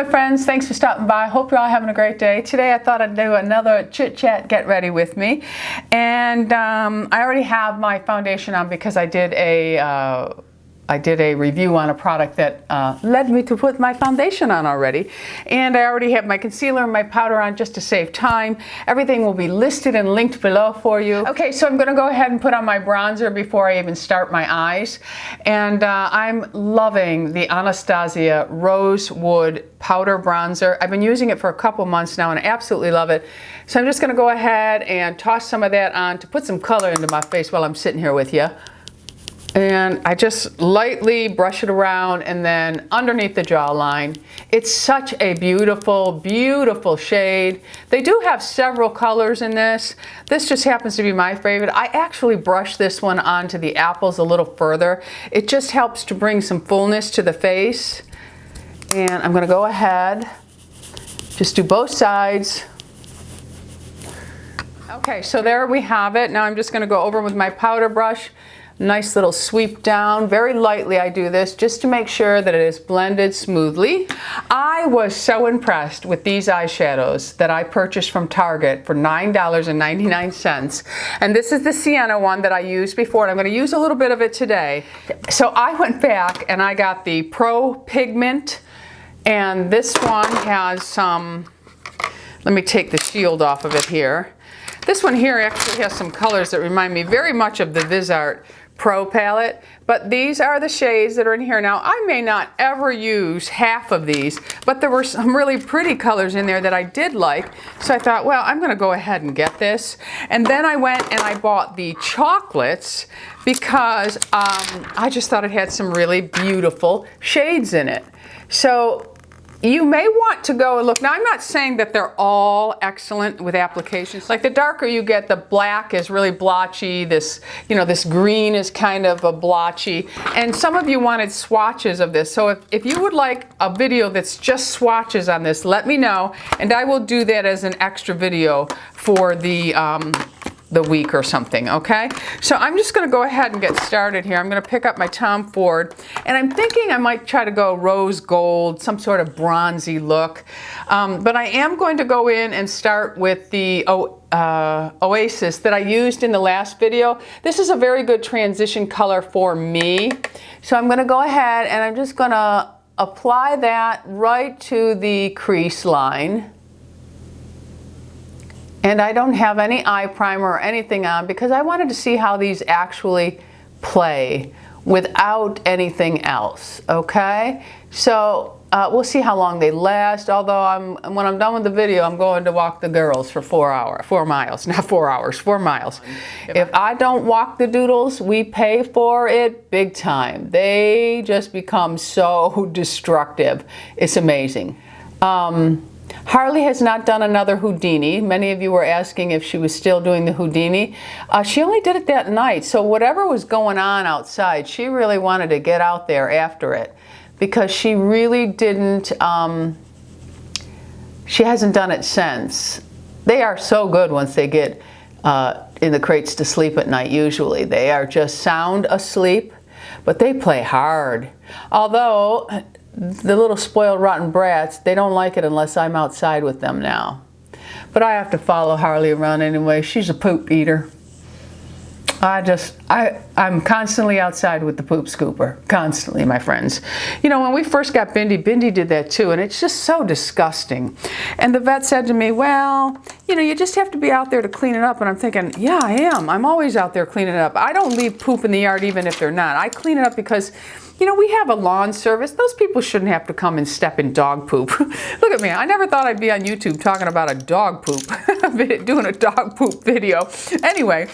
friends, thanks for stopping by. Hope you're all having a great day. Today I thought I'd do another chit chat get ready with me, and I already have my foundation on because I did a review on a product that led me to put my foundation on already, and I already have my concealer and my powder on just to save time. Everything will be listed and linked below for you. Okay, so I'm going to go ahead and put on my bronzer before I even start my eyes, and I'm loving the Anastasia Rosewood powder bronzer. I've been using it for a couple months now and I absolutely love it. So I'm just going to go ahead and toss some of that on to put some color into my face while I'm sitting here with you. And I just lightly brush it around and then underneath the jawline. It's such a beautiful, beautiful shade. They do have several colors in this. This just happens to be my favorite. I actually brush this one onto the apples a little further. It just helps to bring some fullness to the face. And I'm gonna go ahead, just do both sides. Okay, so there we have it. Now I'm just gonna go over with my powder brush. Nice little sweep down. Very lightly I do this just to make sure that it is blended smoothly. I was so impressed with these eyeshadows that I purchased from Target for $9.99. And this is the Sienna one that I used before, and I'm going to use a little bit of it today. So I went back and I got the Pro Pigment, and this one has some, let me take the shield off of it here. This one here actually has some colors that remind me very much of the BISOUS Pro palette, but these are the shades that are in here. Now, I may not ever use half of these, but there were some really pretty colors in there that I did like, so I thought, well, I'm gonna go ahead and get this. And then I went and I bought the chocolates because I just thought it had some really beautiful shades in it. So you may want to go and look. Now, I'm not saying that they're all excellent with applications. Like the darker you get, the black is really blotchy. This, you know, this green is kind of a blotchy. And some of you wanted swatches of this. So if you would like a video that's just swatches on this, let me know. And I will do that as an extra video for the week or something, okay? So I'm just gonna go ahead and get started here. I'm gonna pick up my Tom Ford, and I'm thinking I might try to go rose gold, some sort of bronzy look. But I am going to go in and start with the Oasis that I used in the last video. This is a very good transition color for me. So I'm gonna go ahead and I'm just gonna apply that right to the crease line. And I don't have any eye primer or anything on because I wanted to see how these actually play without anything else, okay? So we'll see how long they last, although when I'm done with the video, I'm going to walk the girls for 4 miles, not 4 hours, 4 miles. If I don't walk the doodles, we pay for it big time. They just become so destructive. It's amazing. Harley has not done another Houdini. Many of you were asking if she was still doing the Houdini. She only did it that night, so whatever was going on outside, she really wanted to get out there after it because she really didn't, she hasn't done it since. They are so good once they get in the crates to sleep at night, usually. They are just sound asleep, but they play hard. Although, the little spoiled rotten brats, they don't like it unless I'm outside with them now. But I have to follow Harley around anyway. She's a poop eater. I'm constantly outside with the poop scooper. Constantly, my friends. You know, when we first got Bindi, Bindi did that too, and it's just so disgusting. And the vet said to me, well, you know, you just have to be out there to clean it up. And I'm thinking, yeah, I am. I'm always out there cleaning it up. I don't leave poop in the yard even if they're not. I clean it up because, you know, we have a lawn service. Those people shouldn't have to come and step in dog poop. Look at me. I never thought I'd be on YouTube talking about a dog poop. Doing a dog poop video. Anyway,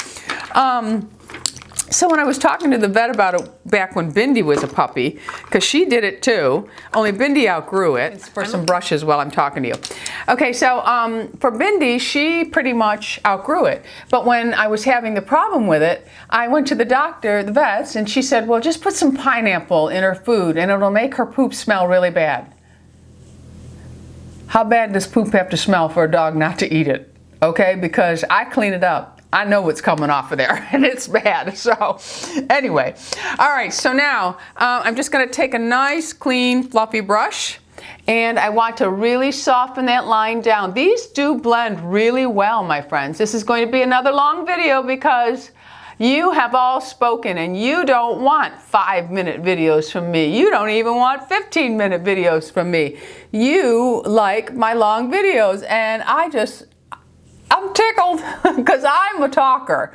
so when I was talking to the vet about it back when Bindi was a puppy, because she did it too, only Bindi outgrew it. For some brushes while I'm talking to you. Okay, so for Bindi, she pretty much outgrew it. But when I was having the problem with it, I went to the doctor, the vets, and she said, well, just put some pineapple in her food and it'll make her poop smell really bad. How bad does poop have to smell for a dog not to eat it? Okay, because I clean it up. I know what's coming off of there, and it's bad. So anyway, all right, so now I'm just going to take a nice, clean, fluffy brush, and I want to really soften that line down. These do blend really well, my friends. This is going to be another long video because you have all spoken and you don't want 5-minute videos from me. You don't even want 15-minute videos from me. You like my long videos, and I'm tickled because I'm a talker.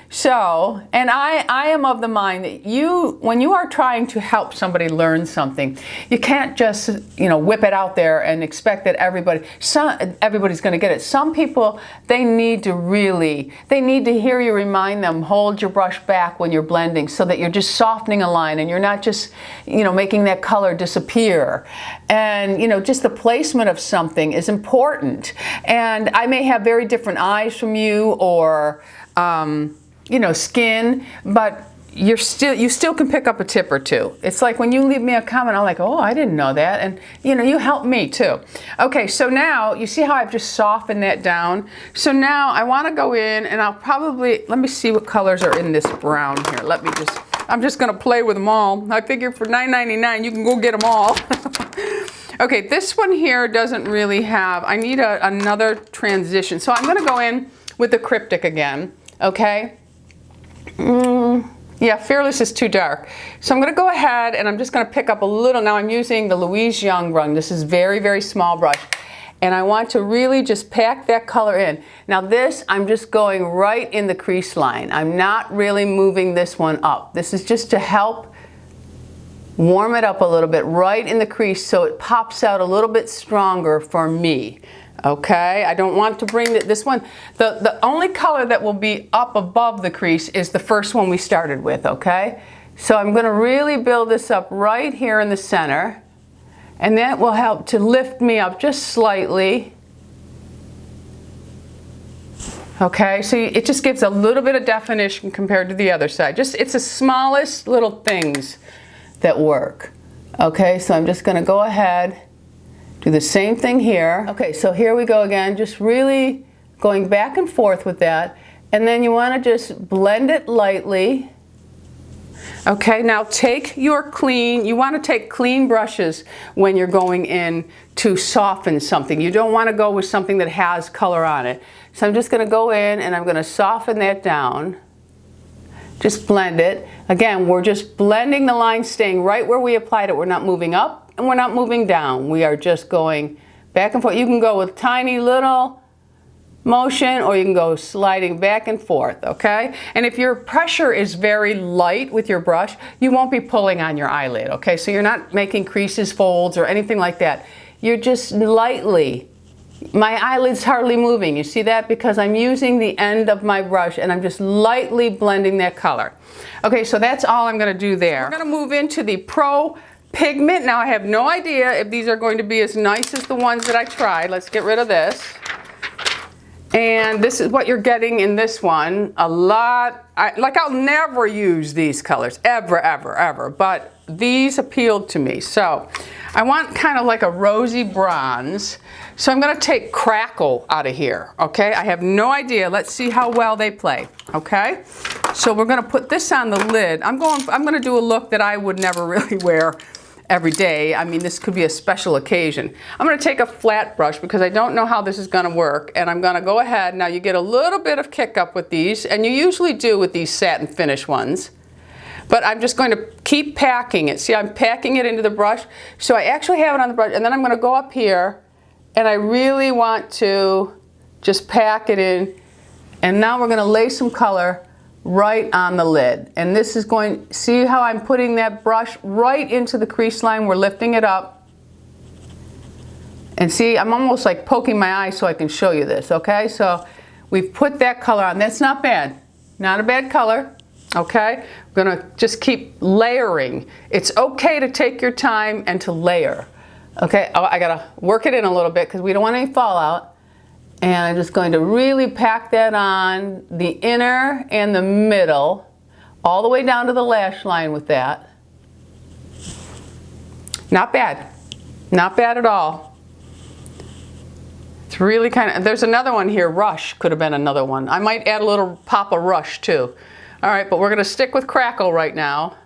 So, and I am of the mind that when you are trying to help somebody learn something, you can't just, whip it out there and expect that everybody's going to get it. Some people, they need to hear you remind them, hold your brush back when you're blending so that you're just softening a line and you're not just, making that color disappear. And, just the placement of something is important. And I may have very different eyes from you, or, skin, but you still can pick up a tip or two. It's like when you leave me a comment, I'm like, oh, I didn't know that. And you help me too. Okay, so now you see how I've just softened that down. So now I want to go in and let me see what colors are in this brown here. I'm just going to play with them all. I figure for $9.99 you can go get them all. Okay, this one here doesn't really have, I need another transition. So I'm going to go in with the Cryptic again, okay? Yeah, Fearless is too dark. So I'm going to go ahead and I'm just going to pick up a little. Now I'm using the Louise Young rung. This is very, very small brush. And I want to really just pack that color in. Now this, I'm just going right in the crease line. I'm not really moving this one up. This is just to help warm it up a little bit right in the crease so it pops out a little bit stronger for me. Okay, I don't want to bring this one. The only color that will be up above the crease is the first one we started with, okay? So I'm going to really build this up right here in the center, and that will help to lift me up just slightly. Okay, so it just gives a little bit of definition compared to the other side. It's the smallest little things that work. Okay, so I'm just going to go ahead, do the same thing here. Okay, so here we go again, just really going back and forth with that. And then you want to just blend it lightly. Okay, now you want to take clean brushes when you're going in to soften something. You don't want to go with something that has color on it. So I'm just going to go in and I'm going to soften that down. Just blend it. Again, we're just blending the line, staying right where we applied it. We're not moving up and we're not moving down. We are just going back and forth. You can go with tiny little motion, or you can go sliding back and forth, okay? And if your pressure is very light with your brush, you won't be pulling on your eyelid, okay? So you're not making creases, folds, or anything like that. You're just lightly, my eyelid's hardly moving. You see that? Because I'm using the end of my brush and I'm just lightly blending that color. Okay, so that's all I'm gonna do there. We're gonna move into the Pro Pigment. Now I have no idea if these are going to be as nice as the ones that I tried. Let's get rid of this. And this is what you're getting in this one. A lot, I'll never use these colors, ever, ever, ever, but these appealed to me. So I want kind of like a rosy bronze. So I'm gonna take Crackle out of here, okay? I have no idea. Let's see how well they play, okay? So we're gonna put this on the lid. I'm gonna do a look that I would never really wear every day. I mean, this could be a special occasion. I'm going to take a flat brush because I don't know how this is going to work, and I'm going to go ahead. Now you get a little bit of kick up with these, and you usually do with these satin finish ones, but I'm just going to keep packing it. See, I'm packing it into the brush, so I actually have it on the brush, and then I'm going to go up here, and I really want to just pack it in, and now we're going to lay some color right on the lid. And this is going, see how I'm putting that brush right into the crease line? We're lifting it up. And see, I'm almost like poking my eye so I can show you this, okay? So we've put that color on. That's not bad. Not a bad color, okay? We're gonna just keep layering. It's okay to take your time and to layer, okay? Oh, I gotta work it in a little bit because we don't want any fallout. And I'm just going to really pack that on the inner and the middle, all the way down to the lash line with that. Not bad. Not bad at all. It's really kind of, there's another one here, Rush could have been another one. I might add a little pop of Rush too. All right, but we're going to stick with Crackle right now.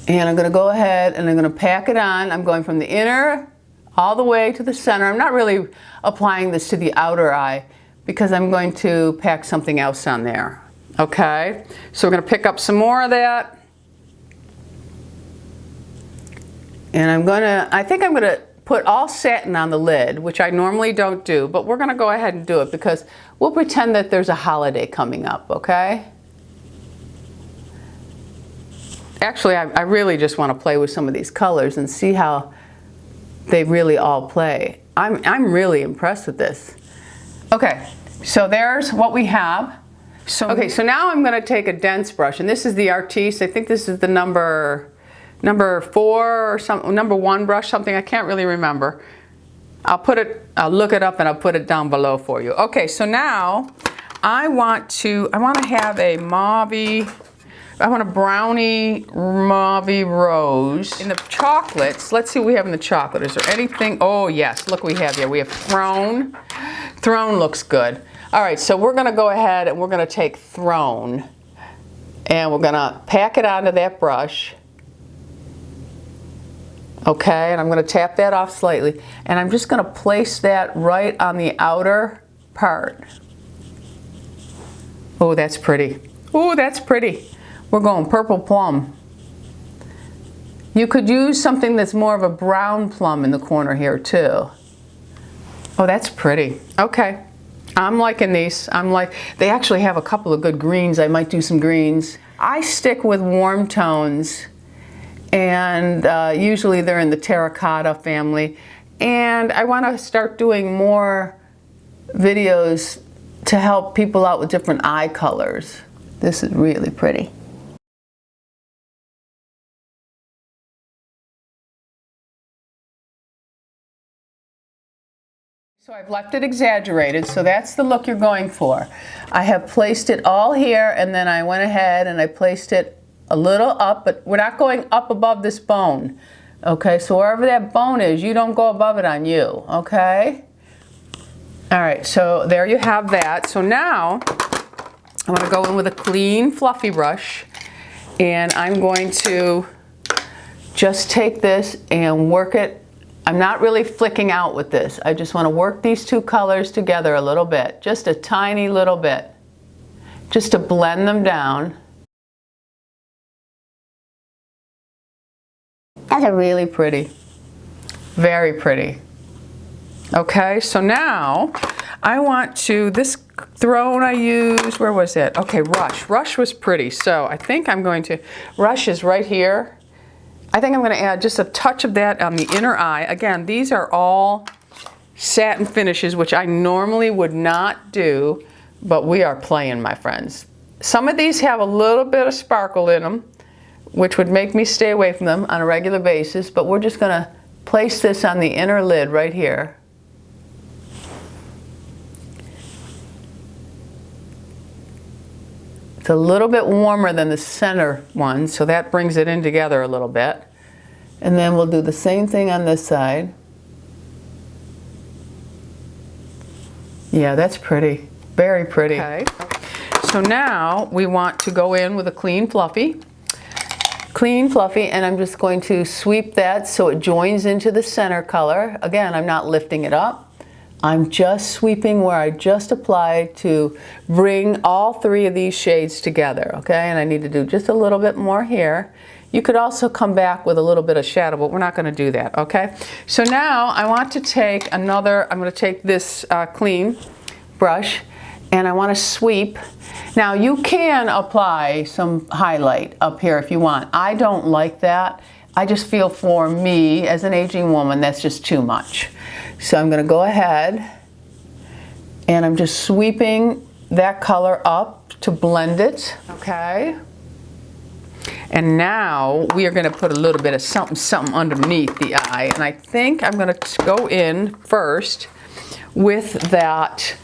And I'm going to go ahead and I'm going to pack it on. I'm going from the inner all the way to the center. I'm not really applying this to the outer eye because I'm going to pack something else on there. Okay, so we're going to pick up some more of that. And I think I'm going to put all satin on the lid, which I normally don't do, but we're going to go ahead and do it because we'll pretend that there's a holiday coming up, okay? Actually, I really just want to play with some of these colors and see how they really all play. I'm really impressed with this. Okay, so there's what we have. Okay, so now I'm going to take a dense brush, and this is the Artiste. I think this is the number 4 or something, number 1 brush, something, I can't really remember. I'll look it up and I'll put it down below for you. Okay, so now I want to have a mauvey, I want a brownie mauvey rose. In the chocolates, let's see what we have in the chocolate. Is there anything? Oh yes, look what we have here. We have Throne. Throne looks good. All right, so we're gonna go ahead and we're gonna take Throne and we're gonna pack it onto that brush. Okay, and I'm going to tap that off slightly, and I'm just going to place that right on the outer part. Oh, that's pretty. Oh, that's pretty. We're going purple plum. You could use something that's more of a brown plum in the corner here too. Oh, that's pretty. Okay, I'm liking these. They actually have a couple of good greens. I might do some greens. I stick with warm tones. And usually they're in the terracotta family. And I want to start doing more videos to help people out with different eye colors. This is really pretty. So I've left it exaggerated, so that's the look you're going for. I have placed it all here, and then I went ahead and I placed it a little up, but we're not going up above this bone. Okay, so wherever that bone is, you don't go above it on you, okay? All right, so there you have that. So now I'm going to go in with a clean, fluffy brush, and I'm going to just take this and work it. I'm not really flicking out with this. I just want to work these two colors together a little bit, just a tiny little bit, just to blend them down. That's really pretty. Very pretty. Okay, so now I want to, this Throne I used, where was it? Okay, Rush. Rush was pretty, so I think I'm going to, Rush is right here. I think I'm going to add just a touch of that on the inner eye. Again, these are all satin finishes, which I normally would not do, but we are playing, my friends. Some of these have a little bit of sparkle in them, which would make me stay away from them on a regular basis, but we're just going to place this on the inner lid right here. It's a little bit warmer than the center one, so that brings it in together a little bit. And then we'll do the same thing on this side. Yeah, that's pretty. Very pretty. Okay. So now we want to go in with a clean fluffy. Clean fluffy, and I'm just going to sweep that so it joins into the center color. Again, I'm not lifting it up. I'm just sweeping where I just applied to bring all 3 of these shades together, okay? And I need to do just a little bit more here. You could also come back with a little bit of shadow, but we're not going to do that, okay? So now I want to take another, I'm going to take this clean brush, and I want to sweep. Now you can apply some highlight up here if you want. I don't like that. I just feel for me as an aging woman that's just too much. So I'm going to go ahead and I'm just sweeping that color up to blend it. Okay. And now we are going to put a little bit of something underneath the eye. And I think I'm going to go in first with that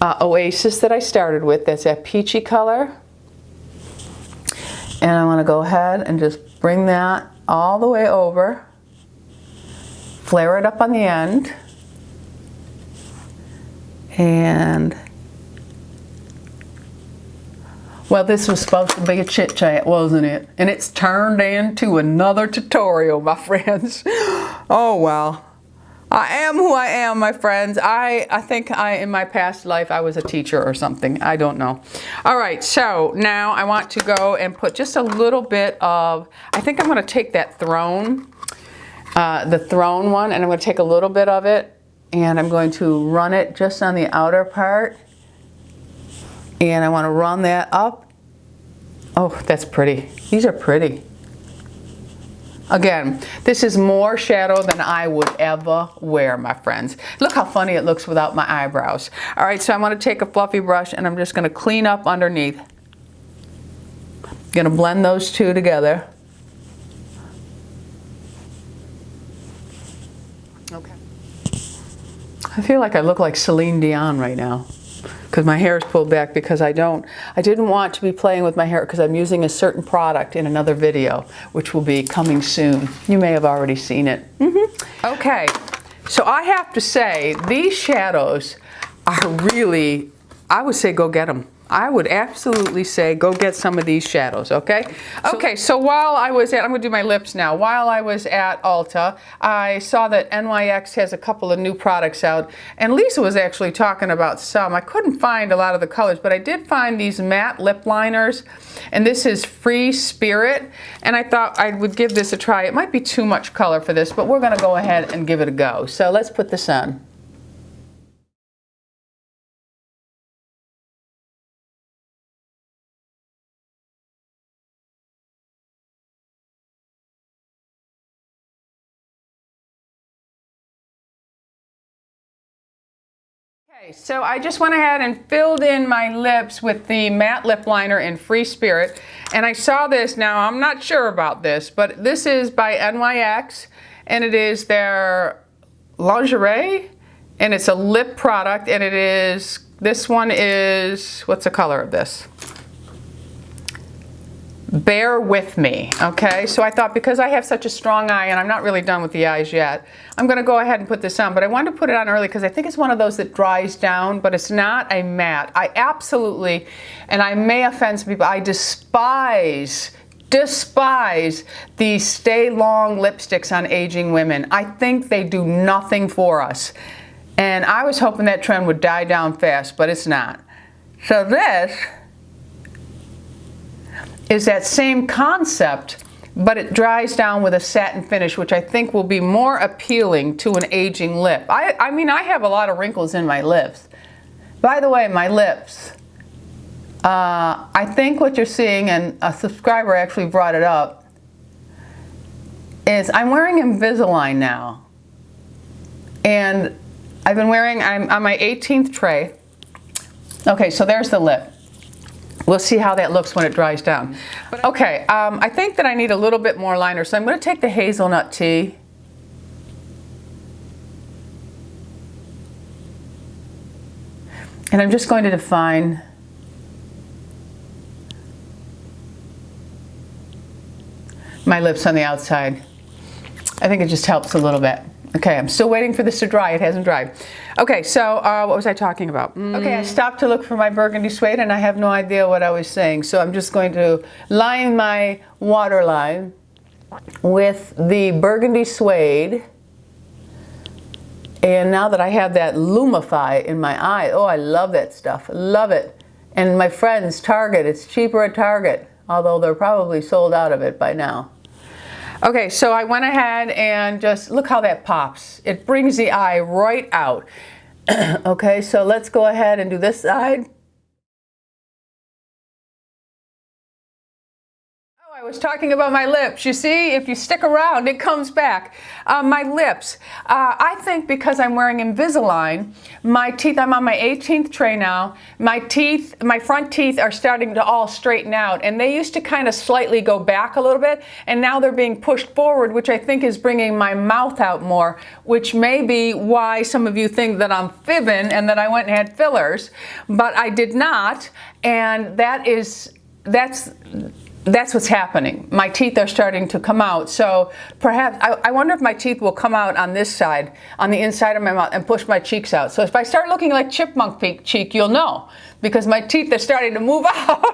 Oasis that I started with. That's that peachy color. And I want to go ahead and just bring that all the way over. Flare it up on the end. And Well, this was supposed to be a chit chat, wasn't it? And it's turned into another tutorial, my friends. Oh, well. I am who I am, my friends. I think in my past life, I was a teacher or something. I don't know. All right, so now I want to go and put just a little bit of, I think I'm going to take that throne, the throne one, and I'm going to take a little bit of it, and I'm going to run it just on the outer part. And I want to run that up. Oh, that's pretty. These are pretty. Again, this is more shadow than I would ever wear, my friends. Look how funny it looks without my eyebrows. All right, so I'm going to take a fluffy brush and I'm just going to clean up underneath. Going to blend those two together. Okay. I feel like I look like Celine Dion right now, because my hair is pulled back because I didn't want to be playing with my hair because I'm using a certain product in another video, which will be coming soon. You may have already seen it. Okay, so I have to say, these shadows are really, I would say go get them. I would absolutely say go get some of these shadows, okay? Okay, so while I was at, I'm gonna do my lips now. While I was at Ulta, I saw that NYX has a couple of new products out, and Lisa was actually talking about some. I couldn't find a lot of the colors, but I did find these matte lip liners, and this is Free Spirit, and I thought I would give this a try. It might be too much color for this, but we're gonna go ahead and give it a go. So let's put this on. Okay, so I just went ahead and filled in my lips with the matte lip liner in Free Spirit, and I saw this. Now I'm not sure about this, but this is by NYX, and it is their lingerie, and it's a lip product, and it is, this one is, what's the color of this? Bear With Me, okay? So I thought, because I have such a strong eye and I'm not really done with the eyes yet, I'm gonna go ahead and put this on, but I wanted to put it on early because I think it's one of those that dries down, but it's not a matte. I absolutely, and I may offend some people, I despise these Stay Long lipsticks on aging women. I think they do nothing for us. And I was hoping that trend would die down fast, but it's not. So this is that same concept, but it dries down with a satin finish, which I think will be more appealing to an aging lip. I mean, I have a lot of wrinkles in my lips. By the way, my lips, I think what you're seeing, and a subscriber actually brought it up, is I'm wearing Invisalign now. And I've been wearing, I'm on my 18th tray. Okay, so there's the lip. We'll see how that looks when it dries down. Okay, I think that I need a little bit more liner, so I'm going to take the hazelnut tea. And I'm just going to define my lips on the outside. I think it just helps a little bit. Okay, I'm still waiting for this to dry. It hasn't dried. Okay, so what was I talking about? Okay, I stopped to look for my burgundy suede and I have no idea what I was saying. So I'm just going to line my waterline with the burgundy suede. And now that I have that Lumify in my eye, oh, I love that stuff. I love it. And my friends, Target, it's cheaper at Target, although they're probably sold out of it by now. Okay, so I went ahead and just look how that pops. It brings the eye right out. Okay, so let's go ahead and do this side. I was talking about my lips. You see, if you stick around, it comes back. My lips. I think because I'm wearing Invisalign, my teeth, I'm on my 18th tray now, my teeth, my front teeth are starting to all straighten out. And they used to kind of slightly go back a little bit, and now they're being pushed forward, which I think is bringing my mouth out more, which may be why some of you think that I'm fibbing and that I went and had fillers, but I did not. And that's what's happening. My teeth are starting to come out. So perhaps, I wonder if my teeth will come out on this side, on the inside of my mouth, and push my cheeks out. So if I start looking like chipmunk cheek, you'll know, because my teeth are starting to move out.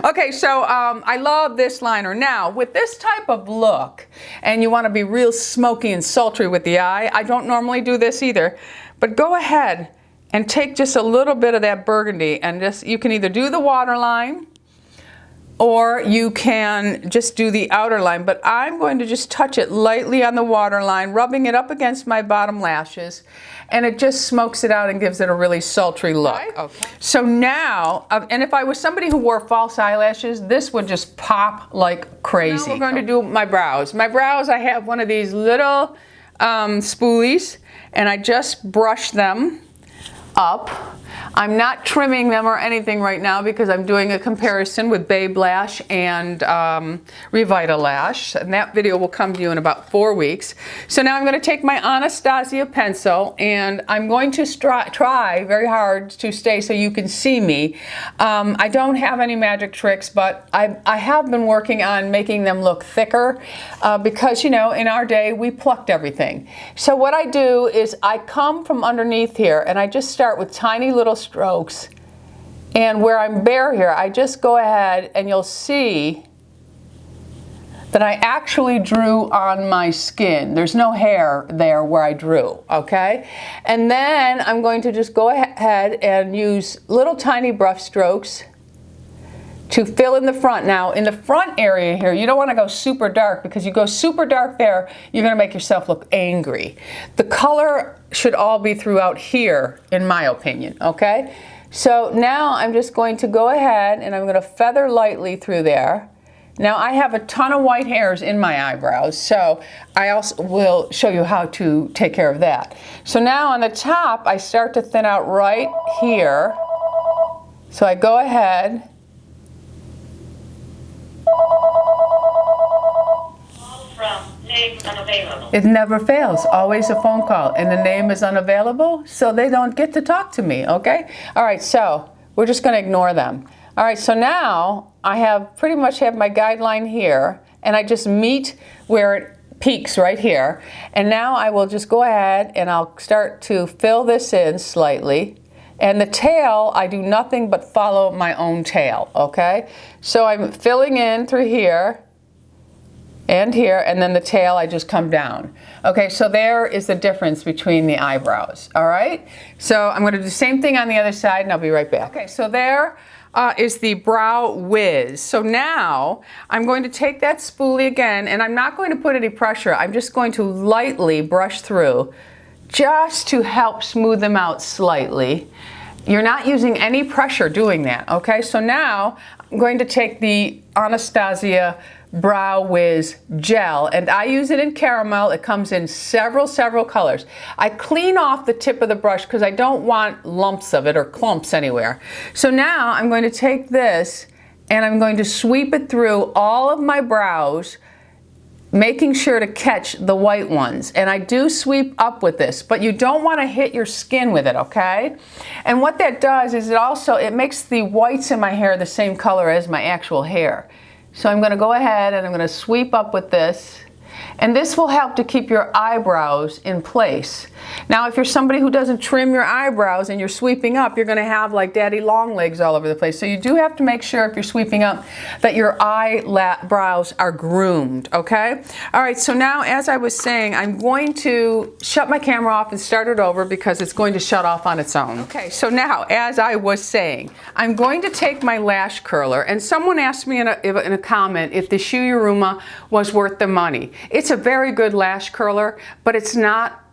Okay, so I love this liner. Now, with this type of look, and you want to be real smoky and sultry with the eye, I don't normally do this either, but go ahead and take just a little bit of that burgundy, and just, you can either do the waterline, or you can just do the outer line, but I'm going to just touch it lightly on the waterline, rubbing it up against my bottom lashes, and it just smokes it out and gives it a really sultry look. Okay. So now, and if I was somebody who wore false eyelashes, this would just pop like crazy. Now we're going to do my brows. My brows, I have one of these little spoolies, and I just brush them up. I'm not trimming them or anything right now because I'm doing a comparison with Babe Lash and Revita Lash, and that video will come to you in about 4 weeks. So now I'm going to take my Anastasia pencil, and I'm going to try very hard to stay so you can see me. I don't have any magic tricks, but I have been working on making them look thicker because, you know, in our day we plucked everything. So what I do is I come from underneath here, and I just start with tiny little strokes, and where I'm bare here, I just go ahead, and you'll see that I actually drew on my skin. There's no hair there where I drew, okay? And then I'm going to just go ahead and use little tiny brush strokes to fill in the front. Now, in the front area here, you don't want to go super dark, because you go super dark there, you're going to make yourself look angry. The color should all be throughout here, in my opinion, okay? So now I'm just going to go ahead and I'm going to feather lightly through there. Now I have a ton of white hairs in my eyebrows, so I also will show you how to take care of that. So now on the top, I start to thin out right here. So I go ahead. It never fails, always a phone call, and the name is unavailable, so they don't get to talk to me, okay? All right, so we're just going to ignore them. All right, so now I have pretty much have my guideline here, and I just meet where it peaks right here, and now I will just go ahead and I'll start to fill this in slightly. And the tail, I do nothing but follow my own tail, okay? So I'm filling in through here, and here, and then the tail, I just come down. Okay, so there is the difference between the eyebrows, all right? So I'm gonna do the same thing on the other side, and I'll be right back. Okay, so there is the Brow Wiz. So now I'm going to take that spoolie again, and I'm not going to put any pressure. I'm just going to lightly brush through, just to help smooth them out slightly. You're not using any pressure doing that, okay? So now I'm going to take the Anastasia Brow Wiz Gel, and I use it in caramel. It comes in several colors. I clean off the tip of the brush because I don't want lumps of it or clumps anywhere. So now I'm going to take this and I'm going to sweep it through all of my brows, making sure to catch the white ones. And I do sweep up with this, but you don't want to hit your skin with it, okay? And what that does is it makes the whites in my hair the same color as my actual hair. So I'm going to go ahead and I'm going to sweep up with this, and this will help to keep your eyebrows in place. Now, if you're somebody who doesn't trim your eyebrows and you're sweeping up, you're going to have like daddy long legs all over the place. So you do have to make sure, if you're sweeping up, that your eyebrows are groomed, okay? All right, so now, as I was saying, I'm going to shut my camera off and start it over because it's going to shut off on its own. Okay, so now, as I was saying, I'm going to take my lash curler, and someone asked me in a comment if the Shuyuruma was worth the money. It's a very good lash curler, but it's not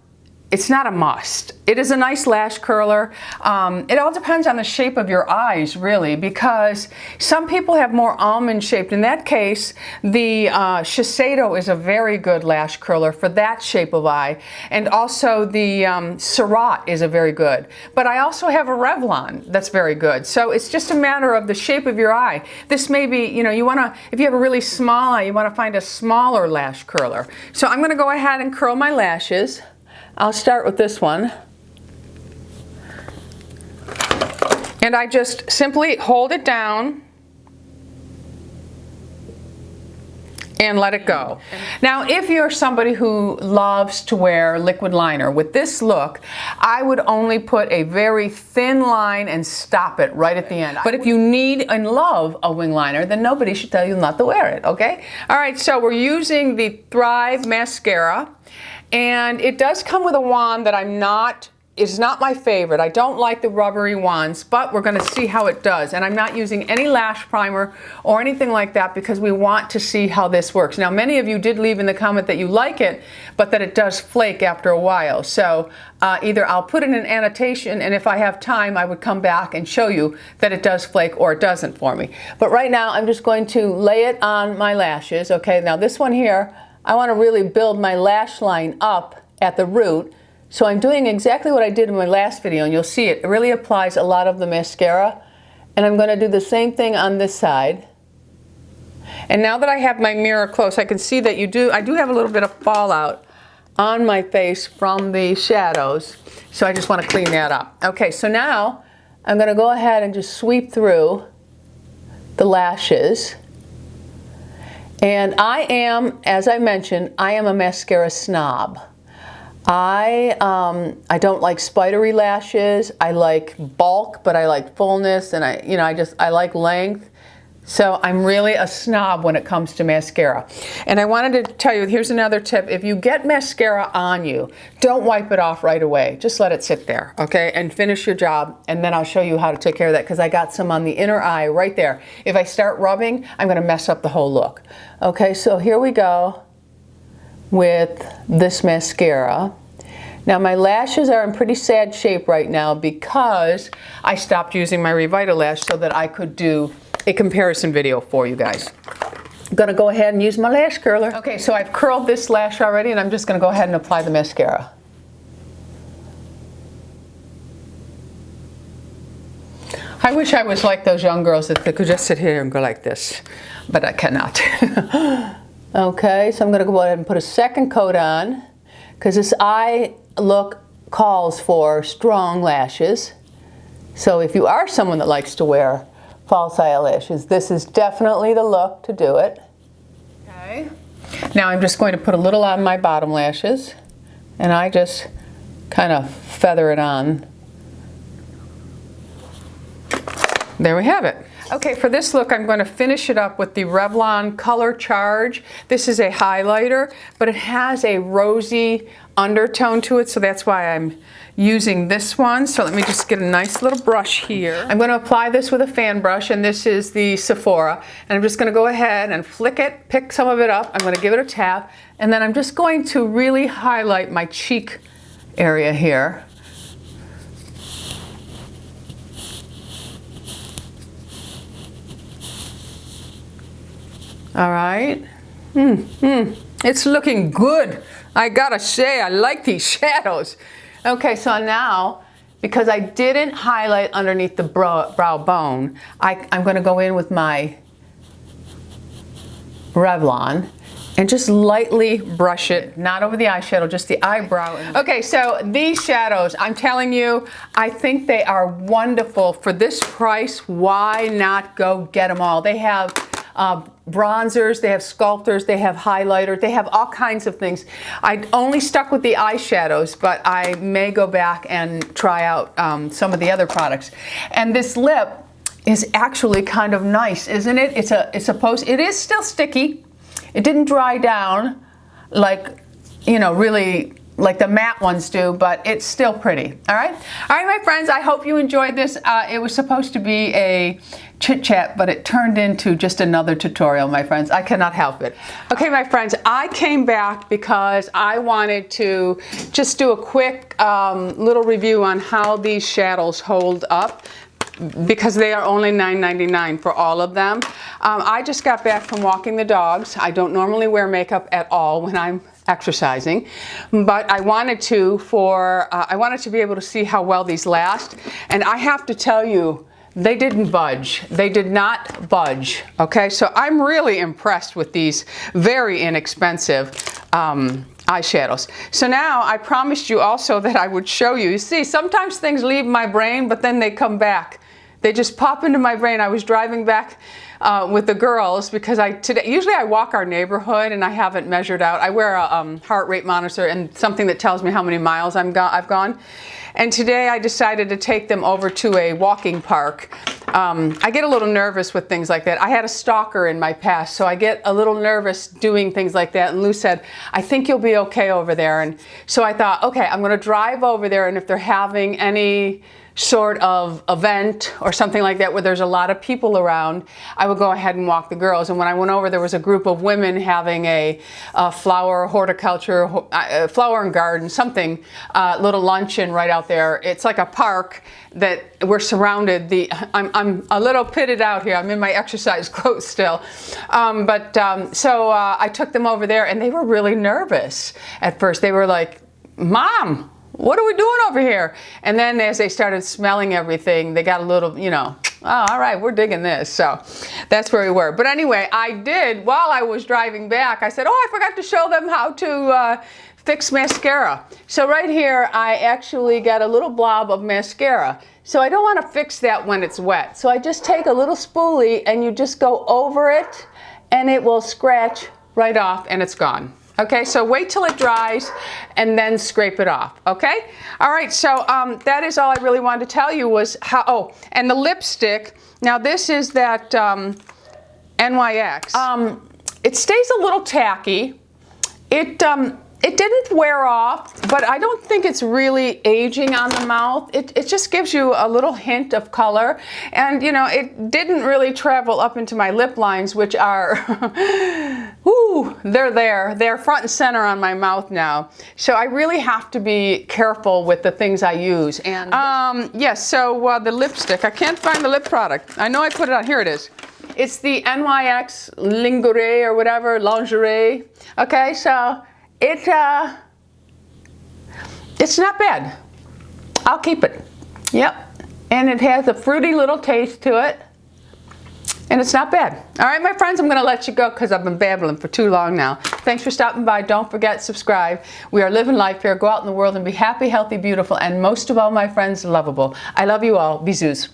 a must. It is a nice lash curler. It all depends on the shape of your eyes, really, because some people have more almond shaped. In that case, the Shiseido is a very good lash curler for that shape of eye, and also the Surratt is a very good. But I also have a Revlon that's very good. So it's just a matter of the shape of your eye. This may be, you know, if you have a really small eye, you want to find a smaller lash curler. So I'm going to go ahead and curl my lashes. I'll start with this one, and I just simply hold it down and let it go. Now, if you're somebody who loves to wear liquid liner, with this look, I would only put a very thin line and stop it right at the end. But if you need and love a wing liner, then nobody should tell you not to wear it, okay? All right, so we're using the Thrive mascara, and it does come with a wand that is not my favorite. I don't like the rubbery wands, but we're gonna see how it does. And I'm not using any lash primer or anything like that because we want to see how this works. Now, many of you did leave in the comment that you like it, but that it does flake after a while. So either I'll put in an annotation, and if I have time, I would come back and show you that it does flake or it doesn't for me. But right now, I'm just going to lay it on my lashes. Okay, now this one here, I wanna really build my lash line up at the root. So I'm doing exactly what I did in my last video, and you'll see it really applies a lot of the mascara. And I'm going to do the same thing on this side. And now that I have my mirror close, I can see that I do have a little bit of fallout on my face from the shadows. So I just want to clean that up. Okay, so now I'm going to go ahead and just sweep through the lashes. And I am, as I mentioned, I am a mascara snob. I don't like spidery lashes. I like bulk, but I like fullness, and I like length. So I'm really a snob when it comes to mascara. And I wanted to tell you, here's another tip. If you get mascara on you, don't wipe it off right away. Just let it sit there, okay? And finish your job, and then I'll show you how to take care of that, because I got some on the inner eye right there. If I start rubbing, I'm gonna mess up the whole look. Okay, so here we go with this mascara. Now my lashes are in pretty sad shape right now because I stopped using my Revitalash so that I could do a comparison video for you guys. I'm gonna go ahead and use my lash curler. Okay, so I've curled this lash already, and I'm just gonna go ahead and apply the mascara. I wish I was like those young girls that could just sit here and go like this, but I cannot. Okay, so I'm gonna go ahead and put a second coat on, because this eye look calls for strong lashes. So if you are someone that likes to wear false eyelashes, this is definitely the look to do it. Okay. Now I'm just going to put a little on my bottom lashes, and I just kind of feather it on. There we have it. Okay, for this look, I'm going to finish it up with the Revlon Color Charge. This is a highlighter, but it has a rosy undertone to it, so that's why I'm using this one. So let me just get a nice little brush here. I'm going to apply this with a fan brush, and this is the Sephora. And I'm just going to go ahead and flick it, pick some of it up. I'm going to give it a tap, and then I'm just going to really highlight my cheek area here. All right. It's looking good. I gotta say, I like these shadows. Okay, so now, because I didn't highlight underneath the brow bone, I'm gonna go in with my Revlon and just lightly brush it, not over the eyeshadow, just the eyebrow. Okay, so these shadows, I'm telling you, I think they are wonderful. For this price, why not go get them all? They have bronzers, they have sculptors, they have highlighters, they have all kinds of things. I only stuck with the eyeshadows, but I may go back and try out some of the other products. And this lip is actually kind of nice, isn't it? It is still sticky. It didn't dry down like, really like the matte ones do, but it's still pretty. All right, my friends, I hope you enjoyed this. It was supposed to be a chit chat, but it turned into just another tutorial, my friends. I cannot help it. Okay, my friends, I came back because I wanted to just do a quick little review on how these shadows hold up, because they are only $9.99 for all of them. I just got back from walking the dogs. I don't normally wear makeup at all when I'm exercising, but I wanted to be able to see how well these last. And I have to tell you, they didn't budge. They did not budge. Okay, so I'm really impressed with these very inexpensive eyeshadows. So now I promised you also that I would show you. You see, sometimes things leave my brain, but then they come back. They just pop into my brain. I was driving back with the girls because usually I walk our neighborhood and I haven't measured out. I wear a heart rate monitor and something that tells me how many miles I've gone. And today I decided to take them over to a walking park. I get a little nervous with things like that. I had a stalker in my past, so I get a little nervous doing things like that. And Lou said, I think you'll be okay over there. And so I thought, okay, I'm gonna drive over there, and if they're having any sort of event or something like that where there's a lot of people around, I would go ahead and walk the girls. And when I went over, there was a group of women having a flower horticulture, flower and garden, something, little luncheon right out there. It's like a park that we're surrounded. I'm a little pitted out here. I'm in my exercise clothes still. So I took them over there, and they were really nervous at first. They were like, Mom, what are we doing over here? And then as they started smelling everything, they got a little, you know, oh, all right, we're digging this. So that's where we were. But anyway, I did, while I was driving back, I said, oh, I forgot to show them how to fix mascara. So right here, I actually got a little blob of mascara. So I don't want to fix that when it's wet. So I just take a little spoolie and you just go over it and it will scratch right off and it's gone. Okay, so wait till it dries and then scrape it off, okay? All right, so that is all I really wanted to tell you was how, oh, and the lipstick, now this is that NYX. It stays a little tacky. It didn't wear off, but I don't think it's really aging on the mouth. It just gives you a little hint of color. And, you know, it didn't really travel up into my lip lines, which are, ooh, they're there. They're front and center on my mouth now. So I really have to be careful with the things I use. And yes, so the lipstick, I can't find the lip product. I know I put it on, here it is. It's the NYX Lingerie or whatever, lingerie. Okay, so it's not bad. I'll keep it. Yep. And it has a fruity little taste to it. And it's not bad. All right, my friends, I'm going to let you go because I've been babbling for too long now. Thanks for stopping by. Don't forget, subscribe. We are living life here. Go out in the world and be happy, healthy, beautiful, and most of all, my friends, lovable. I love you all. Bisous.